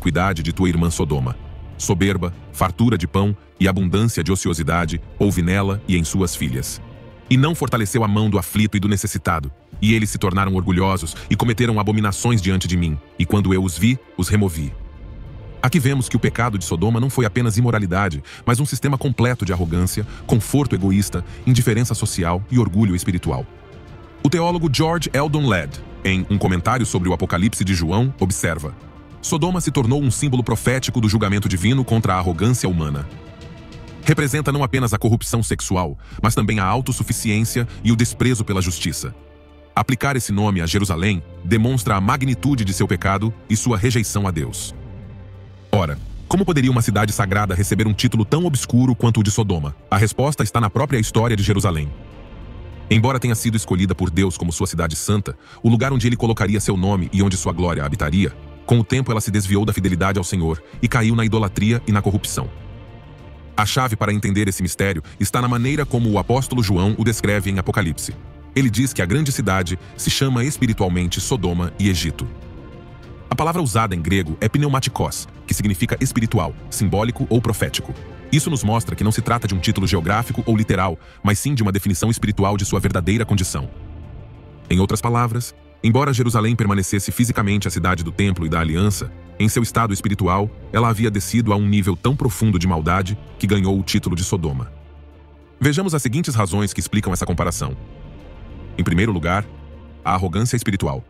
iniquidade de tua irmã Sodoma. Soberba, fartura de pão e abundância de ociosidade houve nela e em suas filhas. E não fortaleceu a mão do aflito e do necessitado, e eles se tornaram orgulhosos e cometeram abominações diante de mim, e quando eu os vi, os removi. Aqui vemos que o pecado de Sodoma não foi apenas imoralidade, mas um sistema completo de arrogância, conforto egoísta, indiferença social e orgulho espiritual. O teólogo George Eldon Ladd, em um comentário sobre o Apocalipse de João, observa: Sodoma se tornou um símbolo profético do julgamento divino contra a arrogância humana. Representa não apenas a corrupção sexual, mas também a autossuficiência e o desprezo pela justiça. Aplicar esse nome a Jerusalém demonstra a magnitude de seu pecado e sua rejeição a Deus. Ora, como poderia uma cidade sagrada receber um título tão obscuro quanto o de Sodoma? A resposta está na própria história de Jerusalém. Embora tenha sido escolhida por Deus como sua cidade santa, o lugar onde ele colocaria seu nome e onde sua glória habitaria, com o tempo ela se desviou da fidelidade ao Senhor e caiu na idolatria e na corrupção. A chave para entender esse mistério está na maneira como o apóstolo João o descreve em Apocalipse. Ele diz que a grande cidade se chama espiritualmente Sodoma e Egito. A palavra usada em grego é pneumatikos, que significa espiritual, simbólico ou profético. Isso nos mostra que não se trata de um título geográfico ou literal, mas sim de uma definição espiritual de sua verdadeira condição. Em outras palavras, embora Jerusalém permanecesse fisicamente a cidade do templo e da aliança, em seu estado espiritual, ela havia descido a um nível tão profundo de maldade que ganhou o título de Sodoma. Vejamos as seguintes razões que explicam essa comparação. Em primeiro lugar, a arrogância espiritual.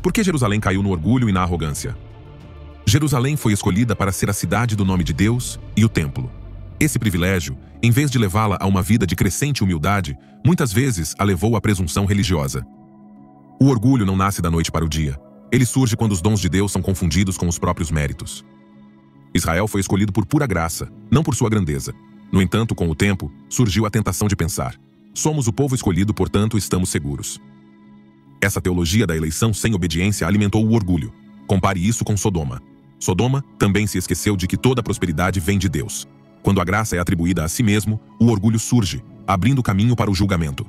Por que Jerusalém caiu no orgulho e na arrogância? Jerusalém foi escolhida para ser a cidade do nome de Deus e o templo. Esse privilégio, em vez de levá-la a uma vida de crescente humildade, muitas vezes a levou à presunção religiosa. O orgulho não nasce da noite para o dia. Ele surge quando os dons de Deus são confundidos com os próprios méritos. Israel foi escolhido por pura graça, não por sua grandeza. No entanto, com o tempo, surgiu a tentação de pensar: somos o povo escolhido, portanto estamos seguros. Essa teologia da eleição sem obediência alimentou o orgulho. Compare isso com Sodoma. Sodoma também se esqueceu de que toda a prosperidade vem de Deus. Quando a graça é atribuída a si mesmo, o orgulho surge, abrindo caminho para o julgamento.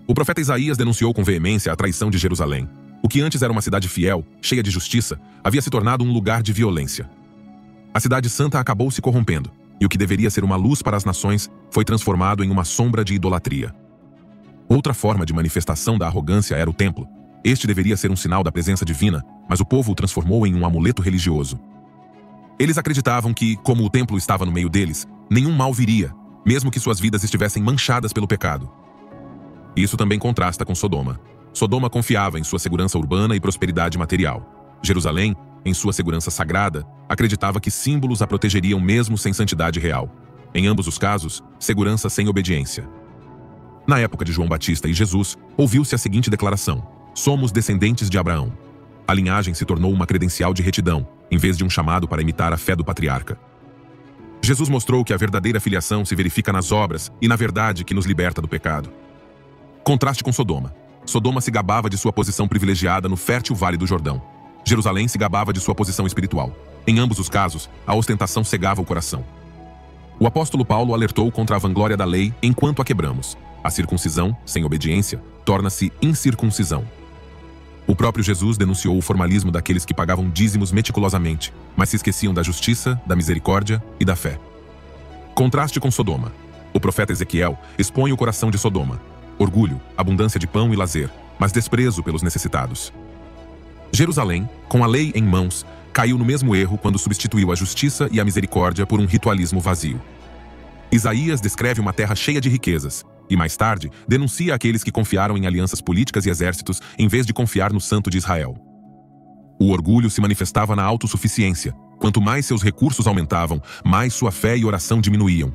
O profeta Isaías denunciou com veemência a traição de Jerusalém. O que antes era uma cidade fiel, cheia de justiça, havia se tornado um lugar de violência. A cidade santa acabou se corrompendo, e o que deveria ser uma luz para as nações foi transformado em uma sombra de idolatria. Outra forma de manifestação da arrogância era o templo. Este deveria ser um sinal da presença divina, mas o povo o transformou em um amuleto religioso. Eles acreditavam que, como o templo estava no meio deles, nenhum mal viria, mesmo que suas vidas estivessem manchadas pelo pecado. Isso também contrasta com Sodoma. Sodoma confiava em sua segurança urbana e prosperidade material. Jerusalém, em sua segurança sagrada, acreditava que símbolos a protegeriam mesmo sem santidade real. Em ambos os casos, segurança sem obediência. Na época de João Batista e Jesus, ouviu-se a seguinte declaração: somos descendentes de Abraão. A linhagem se tornou uma credencial de retidão, em vez de um chamado para imitar a fé do patriarca. Jesus mostrou que a verdadeira filiação se verifica nas obras e na verdade que nos liberta do pecado. Contraste com Sodoma. Sodoma se gabava de sua posição privilegiada no fértil Vale do Jordão. Jerusalém se gabava de sua posição espiritual. Em ambos os casos, a ostentação cegava o coração. O apóstolo Paulo alertou contra a vanglória da lei enquanto a quebramos. A circuncisão, sem obediência, torna-se incircuncisão. O próprio Jesus denunciou o formalismo daqueles que pagavam dízimos meticulosamente, mas se esqueciam da justiça, da misericórdia e da fé. Contraste com Sodoma. O profeta Ezequiel expõe o coração de Sodoma: orgulho, abundância de pão e lazer, mas desprezo pelos necessitados. Jerusalém, com a lei em mãos, caiu no mesmo erro quando substituiu a justiça e a misericórdia por um ritualismo vazio. Isaías descreve uma terra cheia de riquezas, e mais tarde denuncia aqueles que confiaram em alianças políticas e exércitos em vez de confiar no Santo de Israel. O orgulho se manifestava na autossuficiência. Quanto mais seus recursos aumentavam, mais sua fé e oração diminuíam.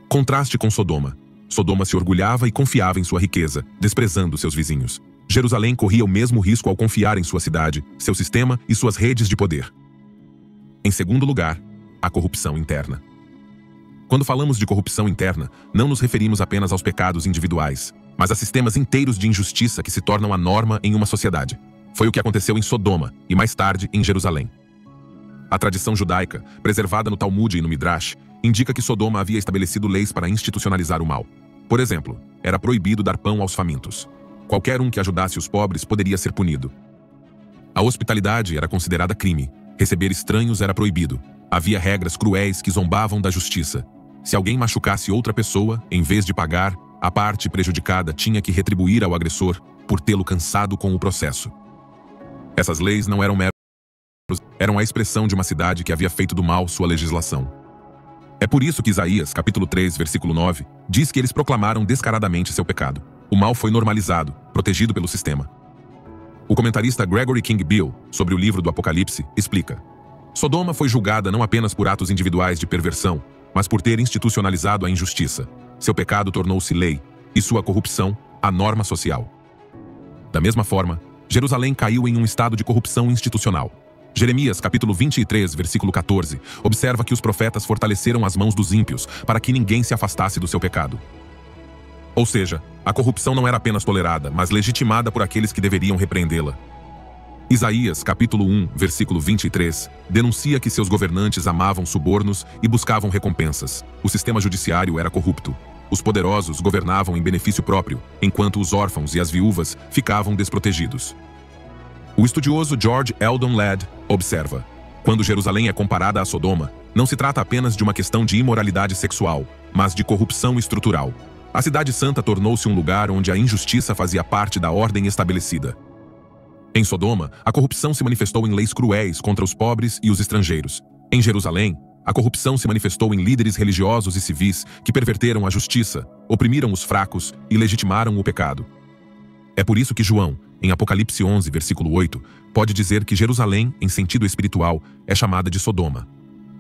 Contraste com Sodoma. Sodoma se orgulhava e confiava em sua riqueza, desprezando seus vizinhos. Jerusalém corria o mesmo risco ao confiar em sua cidade, seu sistema e suas redes de poder. Em segundo lugar, a corrupção interna. Quando falamos de corrupção interna, não nos referimos apenas aos pecados individuais, mas a sistemas inteiros de injustiça que se tornam a norma em uma sociedade. Foi o que aconteceu em Sodoma e mais tarde em Jerusalém. A tradição judaica, preservada no Talmud e no Midrash, indica que Sodoma havia estabelecido leis para institucionalizar o mal. Por exemplo, era proibido dar pão aos famintos. Qualquer um que ajudasse os pobres poderia ser punido. A hospitalidade era considerada crime. Receber estranhos era proibido. Havia regras cruéis que zombavam da justiça. Se alguém machucasse outra pessoa, em vez de pagar, a parte prejudicada tinha que retribuir ao agressor por tê-lo cansado com o processo. Essas leis não eram meros, eram a expressão de uma cidade que havia feito do mal sua legislação. É por isso que Isaías, capítulo 3, versículo 9, diz que eles proclamaram descaradamente seu pecado. O mal foi normalizado, protegido pelo sistema. O comentarista Gregory King Bill, sobre o livro do Apocalipse, explica: Sodoma foi julgada não apenas por atos individuais de perversão, mas por ter institucionalizado a injustiça. Seu pecado tornou-se lei, e sua corrupção, a norma social. Da mesma forma, Jerusalém caiu em um estado de corrupção institucional. Jeremias, capítulo 23, versículo 14, observa que os profetas fortaleceram as mãos dos ímpios para que ninguém se afastasse do seu pecado. Ou seja, a corrupção não era apenas tolerada, mas legitimada por aqueles que deveriam repreendê-la. Isaías, capítulo 1, versículo 23, denuncia que seus governantes amavam subornos e buscavam recompensas. O sistema judiciário era corrupto. Os poderosos governavam em benefício próprio, enquanto os órfãos e as viúvas ficavam desprotegidos. O estudioso George Eldon Ladd observa: quando Jerusalém é comparada a Sodoma, não se trata apenas de uma questão de imoralidade sexual, mas de corrupção estrutural. A cidade santa tornou-se um lugar onde a injustiça fazia parte da ordem estabelecida. Em Sodoma, a corrupção se manifestou em leis cruéis contra os pobres e os estrangeiros. Em Jerusalém, a corrupção se manifestou em líderes religiosos e civis que perverteram a justiça, oprimiram os fracos e legitimaram o pecado. É por isso que João, em Apocalipse 11, versículo 8, pode dizer que Jerusalém, em sentido espiritual, é chamada de Sodoma.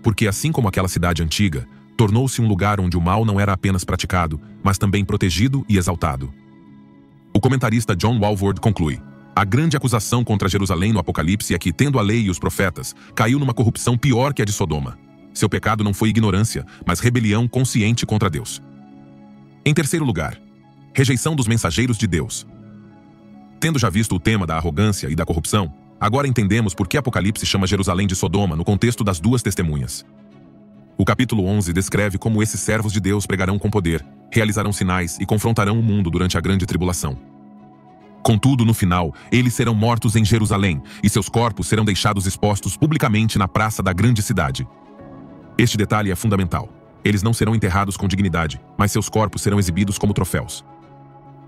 Porque assim como aquela cidade antiga, tornou-se um lugar onde o mal não era apenas praticado, mas também protegido e exaltado. O comentarista John Walvoord conclui: a grande acusação contra Jerusalém no Apocalipse é que, tendo a lei e os profetas, caiu numa corrupção pior que a de Sodoma. Seu pecado não foi ignorância, mas rebelião consciente contra Deus. Em terceiro lugar, rejeição dos mensageiros de Deus. Tendo já visto o tema da arrogância e da corrupção, agora entendemos por que Apocalipse chama Jerusalém de Sodoma no contexto das duas testemunhas. O capítulo 11 descreve como esses servos de Deus pregarão com poder, realizarão sinais e confrontarão o mundo durante a grande tribulação. Contudo, no final, eles serão mortos em Jerusalém, e seus corpos serão deixados expostos publicamente na praça da grande cidade. Este detalhe é fundamental. Eles não serão enterrados com dignidade, mas seus corpos serão exibidos como troféus.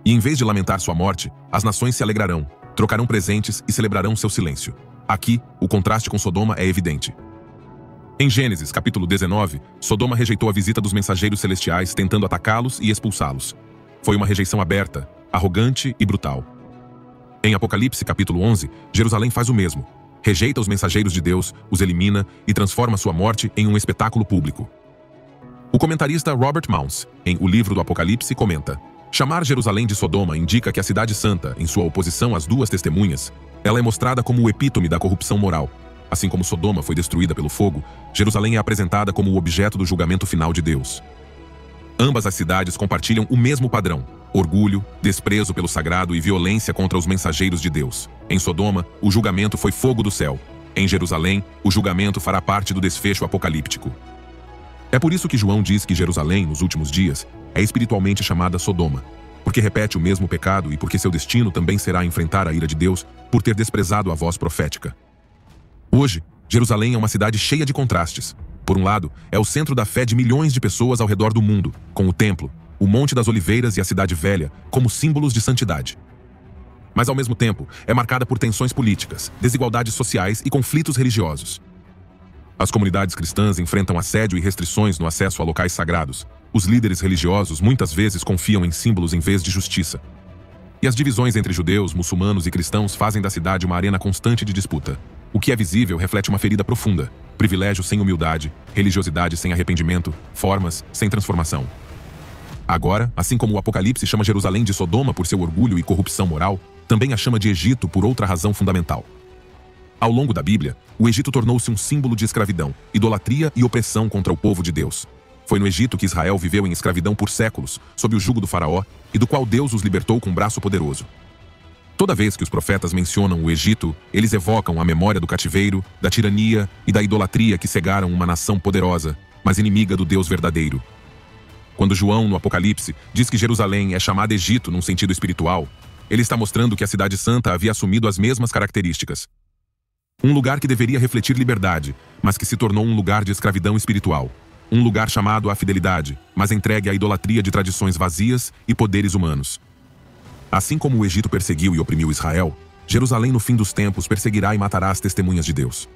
E em vez de lamentar sua morte, as nações se alegrarão, trocarão presentes e celebrarão seu silêncio. Aqui, o contraste com Sodoma é evidente. Em Gênesis, capítulo 19, Sodoma rejeitou a visita dos mensageiros celestiais, tentando atacá-los e expulsá-los. Foi uma rejeição aberta, arrogante e brutal. Em Apocalipse, capítulo 11, Jerusalém faz o mesmo. Rejeita os mensageiros de Deus, os elimina e transforma sua morte em um espetáculo público. O comentarista Robert Mounce, em O Livro do Apocalipse, comenta: chamar Jerusalém de Sodoma indica que a cidade santa, em sua oposição às duas testemunhas, ela é mostrada como o epítome da corrupção moral. Assim como Sodoma foi destruída pelo fogo, Jerusalém é apresentada como o objeto do julgamento final de Deus. Ambas as cidades compartilham o mesmo padrão: orgulho, desprezo pelo sagrado e violência contra os mensageiros de Deus. Em Sodoma, o julgamento foi fogo do céu. Em Jerusalém, o julgamento fará parte do desfecho apocalíptico. É por isso que João diz que Jerusalém, nos últimos dias, é espiritualmente chamada Sodoma, porque repete o mesmo pecado e porque seu destino também será enfrentar a ira de Deus por ter desprezado a voz profética. Hoje, Jerusalém é uma cidade cheia de contrastes. Por um lado, é o centro da fé de milhões de pessoas ao redor do mundo, com o templo, o Monte das Oliveiras e a Cidade Velha como símbolos de santidade. Mas, ao mesmo tempo, é marcada por tensões políticas, desigualdades sociais e conflitos religiosos. As comunidades cristãs enfrentam assédio e restrições no acesso a locais sagrados. Os líderes religiosos muitas vezes confiam em símbolos em vez de justiça. E as divisões entre judeus, muçulmanos e cristãos fazem da cidade uma arena constante de disputa. O que é visível reflete uma ferida profunda: privilégio sem humildade, religiosidade sem arrependimento, formas sem transformação. Agora, assim como o Apocalipse chama Jerusalém de Sodoma por seu orgulho e corrupção moral, também a chama de Egito por outra razão fundamental. Ao longo da Bíblia, o Egito tornou-se um símbolo de escravidão, idolatria e opressão contra o povo de Deus. Foi no Egito que Israel viveu em escravidão por séculos, sob o jugo do faraó, e do qual Deus os libertou com um braço poderoso. Toda vez que os profetas mencionam o Egito, eles evocam a memória do cativeiro, da tirania e da idolatria que cegaram uma nação poderosa, mas inimiga do Deus verdadeiro. Quando João, no Apocalipse, diz que Jerusalém é chamada Egito num sentido espiritual, ele está mostrando que a Cidade Santa havia assumido as mesmas características. Um lugar que deveria refletir liberdade, mas que se tornou um lugar de escravidão espiritual. Um lugar chamado à fidelidade, mas entregue à idolatria de tradições vazias e poderes humanos. Assim como o Egito perseguiu e oprimiu Israel, Jerusalém no fim dos tempos perseguirá e matará as testemunhas de Deus.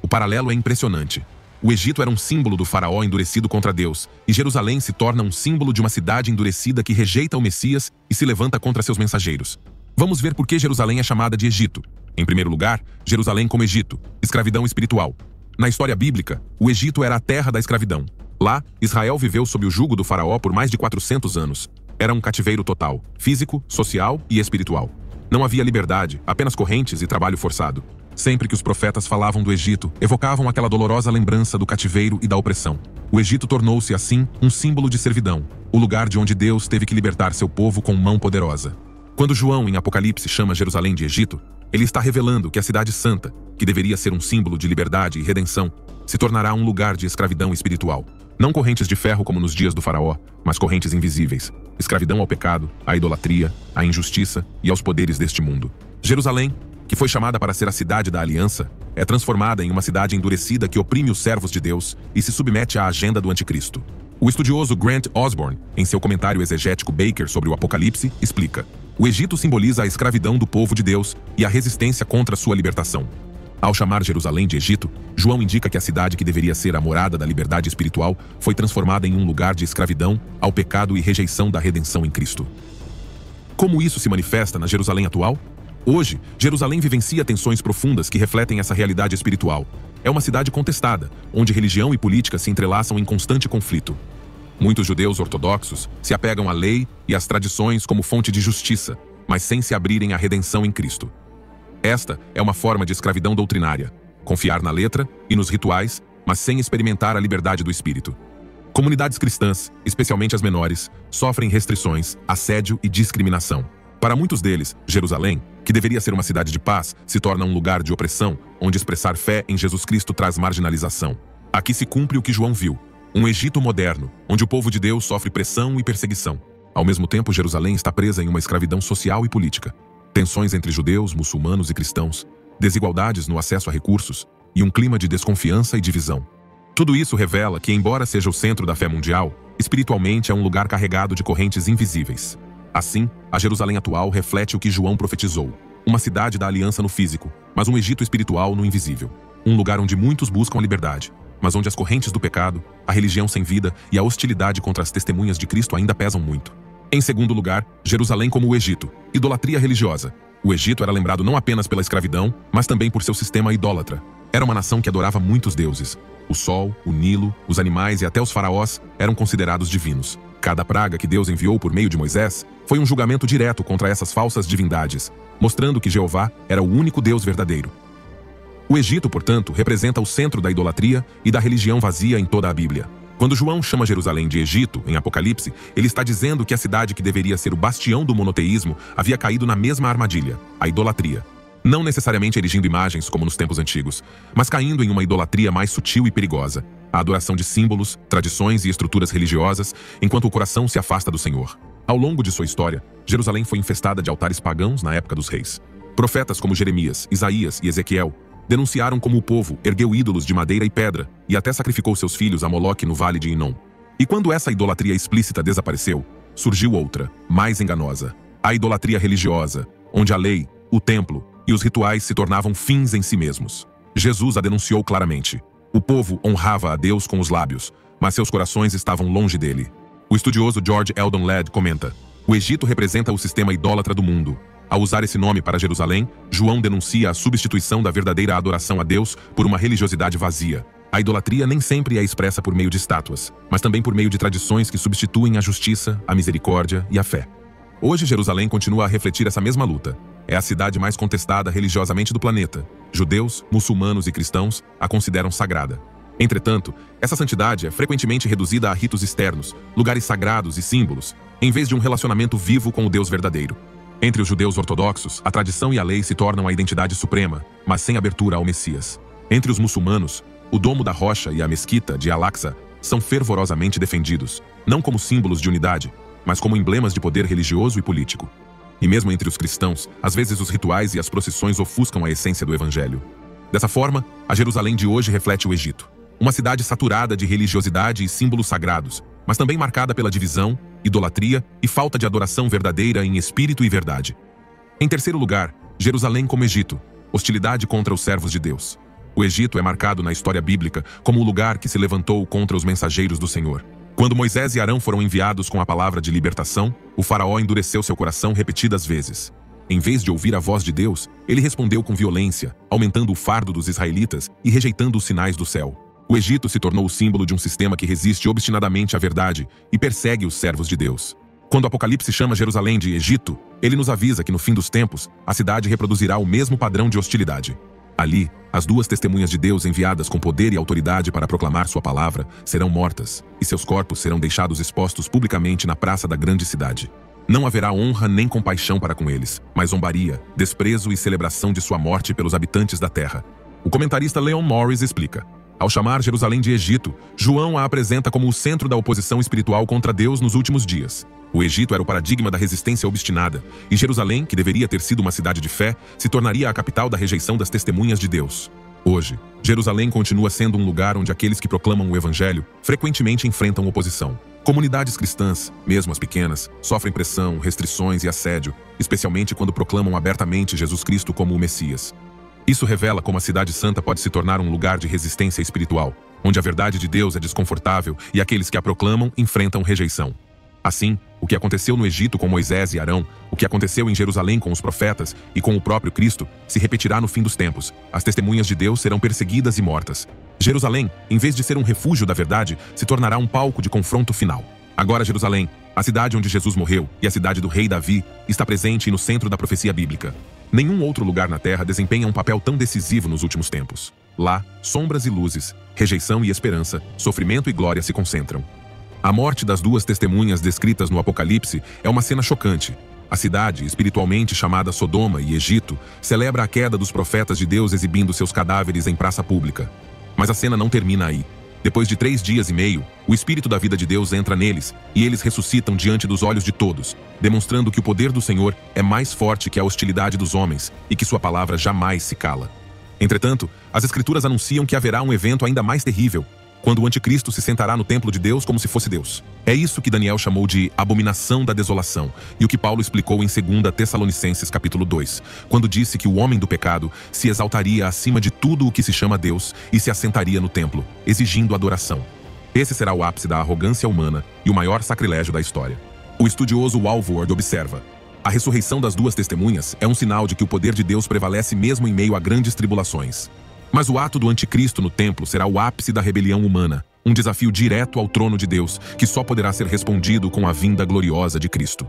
O paralelo é impressionante. O Egito era um símbolo do faraó endurecido contra Deus, e Jerusalém se torna um símbolo de uma cidade endurecida que rejeita o Messias e se levanta contra seus mensageiros. Vamos ver por que Jerusalém é chamada de Egito. Em primeiro lugar, Jerusalém como Egito, escravidão espiritual. Na história bíblica, o Egito era a terra da escravidão. Lá, Israel viveu sob o jugo do faraó por mais de 400 anos. Era um cativeiro total, físico, social e espiritual. Não havia liberdade, apenas correntes e trabalho forçado. Sempre que os profetas falavam do Egito, evocavam aquela dolorosa lembrança do cativeiro e da opressão. O Egito tornou-se, assim, um símbolo de servidão, o lugar de onde Deus teve que libertar seu povo com mão poderosa. Quando João, em Apocalipse, chama Jerusalém de Egito, ele está revelando que a cidade santa, que deveria ser um símbolo de liberdade e redenção, se tornará um lugar de escravidão espiritual. Não correntes de ferro como nos dias do faraó, mas correntes invisíveis. Escravidão ao pecado, à idolatria, à injustiça e aos poderes deste mundo. Jerusalém, que foi chamada para ser a cidade da aliança, é transformada em uma cidade endurecida que oprime os servos de Deus e se submete à agenda do anticristo. O estudioso Grant Osborne, em seu comentário exegético Baker sobre o Apocalipse, explica: o Egito simboliza a escravidão do povo de Deus e a resistência contra sua libertação. Ao chamar Jerusalém de Egito, João indica que a cidade que deveria ser a morada da liberdade espiritual foi transformada em um lugar de escravidão ao pecado e rejeição da redenção em Cristo. Como isso se manifesta na Jerusalém atual? Hoje, Jerusalém vivencia tensões profundas que refletem essa realidade espiritual. É uma cidade contestada, onde religião e política se entrelaçam em constante conflito. Muitos judeus ortodoxos se apegam à lei e às tradições como fonte de justiça, mas sem se abrirem à redenção em Cristo. Esta é uma forma de escravidão doutrinária, confiar na letra e nos rituais, mas sem experimentar a liberdade do espírito. Comunidades cristãs, especialmente as menores, sofrem restrições, assédio e discriminação. Para muitos deles, Jerusalém, que deveria ser uma cidade de paz, se torna um lugar de opressão, onde expressar fé em Jesus Cristo traz marginalização. Aqui se cumpre o que João viu: um Egito moderno, onde o povo de Deus sofre pressão e perseguição. Ao mesmo tempo, Jerusalém está presa em uma escravidão social e política. Tensões entre judeus, muçulmanos e cristãos, desigualdades no acesso a recursos e um clima de desconfiança e divisão. Tudo isso revela que, embora seja o centro da fé mundial, espiritualmente é um lugar carregado de correntes invisíveis. Assim, a Jerusalém atual reflete o que João profetizou: uma cidade da aliança no físico, mas um Egito espiritual no invisível. Um lugar onde muitos buscam a liberdade, mas onde as correntes do pecado, a religião sem vida e a hostilidade contra as testemunhas de Cristo ainda pesam muito. Em segundo lugar, Jerusalém como o Egito, idolatria religiosa. O Egito era lembrado não apenas pela escravidão, mas também por seu sistema idólatra. Era uma nação que adorava muitos deuses. O sol, o Nilo, os animais e até os faraós eram considerados divinos. Cada praga que Deus enviou por meio de Moisés foi um julgamento direto contra essas falsas divindades, mostrando que Jeová era o único Deus verdadeiro. O Egito, portanto, representa o centro da idolatria e da religião vazia em toda a Bíblia. Quando João chama Jerusalém de Egito, em Apocalipse, ele está dizendo que a cidade que deveria ser o bastião do monoteísmo havia caído na mesma armadilha, a idolatria. Não necessariamente erigindo imagens como nos tempos antigos, mas caindo em uma idolatria mais sutil e perigosa, a adoração de símbolos, tradições e estruturas religiosas, enquanto o coração se afasta do Senhor. Ao longo de sua história, Jerusalém foi infestada de altares pagãos na época dos reis. Profetas como Jeremias, Isaías e Ezequiel denunciaram como o povo ergueu ídolos de madeira e pedra e até sacrificou seus filhos a Moloque no vale de Inom. E quando essa idolatria explícita desapareceu, surgiu outra, mais enganosa: a idolatria religiosa, onde a lei, o templo e os rituais se tornavam fins em si mesmos. Jesus a denunciou claramente. O povo honrava a Deus com os lábios, mas seus corações estavam longe dele. O estudioso George Eldon Ladd comenta: o Egito representa o sistema idólatra do mundo. Ao usar esse nome para Jerusalém, João denuncia a substituição da verdadeira adoração a Deus por uma religiosidade vazia. A idolatria nem sempre é expressa por meio de estátuas, mas também por meio de tradições que substituem a justiça, a misericórdia e a fé. Hoje, Jerusalém continua a refletir essa mesma luta. É a cidade mais contestada religiosamente do planeta. Judeus, muçulmanos e cristãos a consideram sagrada. Entretanto, essa santidade é frequentemente reduzida a ritos externos, lugares sagrados e símbolos, em vez de um relacionamento vivo com o Deus verdadeiro. Entre os judeus ortodoxos, a tradição e a lei se tornam a identidade suprema, mas sem abertura ao Messias. Entre os muçulmanos, o Domo da Rocha e a Mesquita de Al-Aqsa são fervorosamente defendidos, não como símbolos de unidade, mas como emblemas de poder religioso e político. E mesmo entre os cristãos, às vezes os rituais e as procissões ofuscam a essência do Evangelho. Dessa forma, a Jerusalém de hoje reflete o Egito. Uma cidade saturada de religiosidade e símbolos sagrados, mas também marcada pela divisão, idolatria e falta de adoração verdadeira em espírito e verdade. Em terceiro lugar, Jerusalém como Egito, hostilidade contra os servos de Deus. O Egito é marcado na história bíblica como o lugar que se levantou contra os mensageiros do Senhor. Quando Moisés e Arão foram enviados com a palavra de libertação, o faraó endureceu seu coração repetidas vezes. Em vez de ouvir a voz de Deus, ele respondeu com violência, aumentando o fardo dos israelitas e rejeitando os sinais do céu. O Egito se tornou o símbolo de um sistema que resiste obstinadamente à verdade e persegue os servos de Deus. Quando o Apocalipse chama Jerusalém de Egito, ele nos avisa que no fim dos tempos, a cidade reproduzirá o mesmo padrão de hostilidade. Ali, as duas testemunhas de Deus enviadas com poder e autoridade para proclamar sua palavra serão mortas, e seus corpos serão deixados expostos publicamente na praça da grande cidade. Não haverá honra nem compaixão para com eles, mas zombaria, desprezo e celebração de sua morte pelos habitantes da terra. O comentarista Leon Morris explica: ao chamar Jerusalém de Egito, João a apresenta como o centro da oposição espiritual contra Deus nos últimos dias. O Egito era o paradigma da resistência obstinada, e Jerusalém, que deveria ter sido uma cidade de fé, se tornaria a capital da rejeição das testemunhas de Deus. Hoje, Jerusalém continua sendo um lugar onde aqueles que proclamam o Evangelho frequentemente enfrentam oposição. Comunidades cristãs, mesmo as pequenas, sofrem pressão, restrições e assédio, especialmente quando proclamam abertamente Jesus Cristo como o Messias. Isso revela como a Cidade Santa pode se tornar um lugar de resistência espiritual, onde a verdade de Deus é desconfortável e aqueles que a proclamam enfrentam rejeição. Assim, o que aconteceu no Egito com Moisés e Arão, o que aconteceu em Jerusalém com os profetas e com o próprio Cristo, se repetirá no fim dos tempos. As testemunhas de Deus serão perseguidas e mortas. Jerusalém, em vez de ser um refúgio da verdade, se tornará um palco de confronto final. Agora Jerusalém, a cidade onde Jesus morreu e a cidade do rei Davi, está presente e no centro da profecia bíblica. Nenhum outro lugar na terra desempenha um papel tão decisivo nos últimos tempos. Lá, sombras e luzes, rejeição e esperança, sofrimento e glória se concentram. A morte das duas testemunhas descritas no Apocalipse é uma cena chocante. A cidade, espiritualmente chamada Sodoma e Egito, celebra a queda dos profetas de Deus exibindo seus cadáveres em praça pública. Mas a cena não termina aí. Depois de 3 dias e meio, o Espírito da vida de Deus entra neles e eles ressuscitam diante dos olhos de todos, demonstrando que o poder do Senhor é mais forte que a hostilidade dos homens e que sua palavra jamais se cala. Entretanto, as Escrituras anunciam que haverá um evento ainda mais terrível, quando o anticristo se sentará no templo de Deus como se fosse Deus. É isso que Daniel chamou de abominação da desolação, e o que Paulo explicou em 2 Tessalonicenses capítulo 2, quando disse que o homem do pecado se exaltaria acima de tudo o que se chama Deus e se assentaria no templo, exigindo adoração. Esse será o ápice da arrogância humana e o maior sacrilégio da história. O estudioso Walvoord observa: a ressurreição das duas testemunhas é um sinal de que o poder de Deus prevalece mesmo em meio a grandes tribulações. Mas o ato do anticristo no templo será o ápice da rebelião humana, um desafio direto ao trono de Deus, que só poderá ser respondido com a vinda gloriosa de Cristo.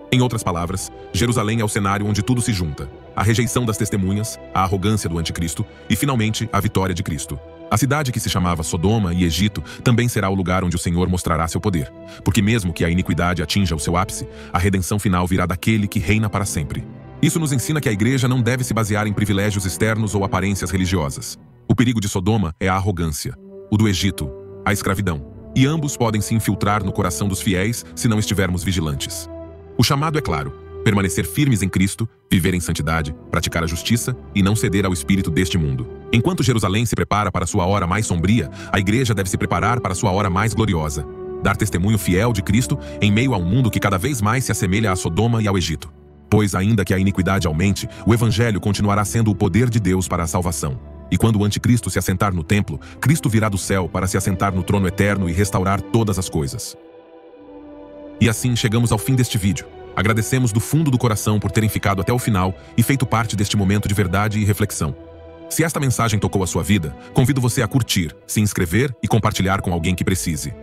Em outras palavras, Jerusalém é o cenário onde tudo se junta: a rejeição das testemunhas, a arrogância do anticristo e, finalmente, a vitória de Cristo. A cidade que se chamava Sodoma e Egito também será o lugar onde o Senhor mostrará seu poder, porque mesmo que a iniquidade atinja o seu ápice, a redenção final virá daquele que reina para sempre. Isso nos ensina que a igreja não deve se basear em privilégios externos ou aparências religiosas. O perigo de Sodoma é a arrogância, o do Egito, a escravidão, e ambos podem se infiltrar no coração dos fiéis se não estivermos vigilantes. O chamado é claro: permanecer firmes em Cristo, viver em santidade, praticar a justiça e não ceder ao espírito deste mundo. Enquanto Jerusalém se prepara para sua hora mais sombria, a igreja deve se preparar para sua hora mais gloriosa. Dar testemunho fiel de Cristo em meio a um mundo que cada vez mais se assemelha a Sodoma e ao Egito. Pois, ainda que a iniquidade aumente, o Evangelho continuará sendo o poder de Deus para a salvação. E quando o anticristo se assentar no templo, Cristo virá do céu para se assentar no trono eterno e restaurar todas as coisas. E assim chegamos ao fim deste vídeo. Agradecemos do fundo do coração por terem ficado até o final e feito parte deste momento de verdade e reflexão. Se esta mensagem tocou a sua vida, convido você a curtir, se inscrever e compartilhar com alguém que precise.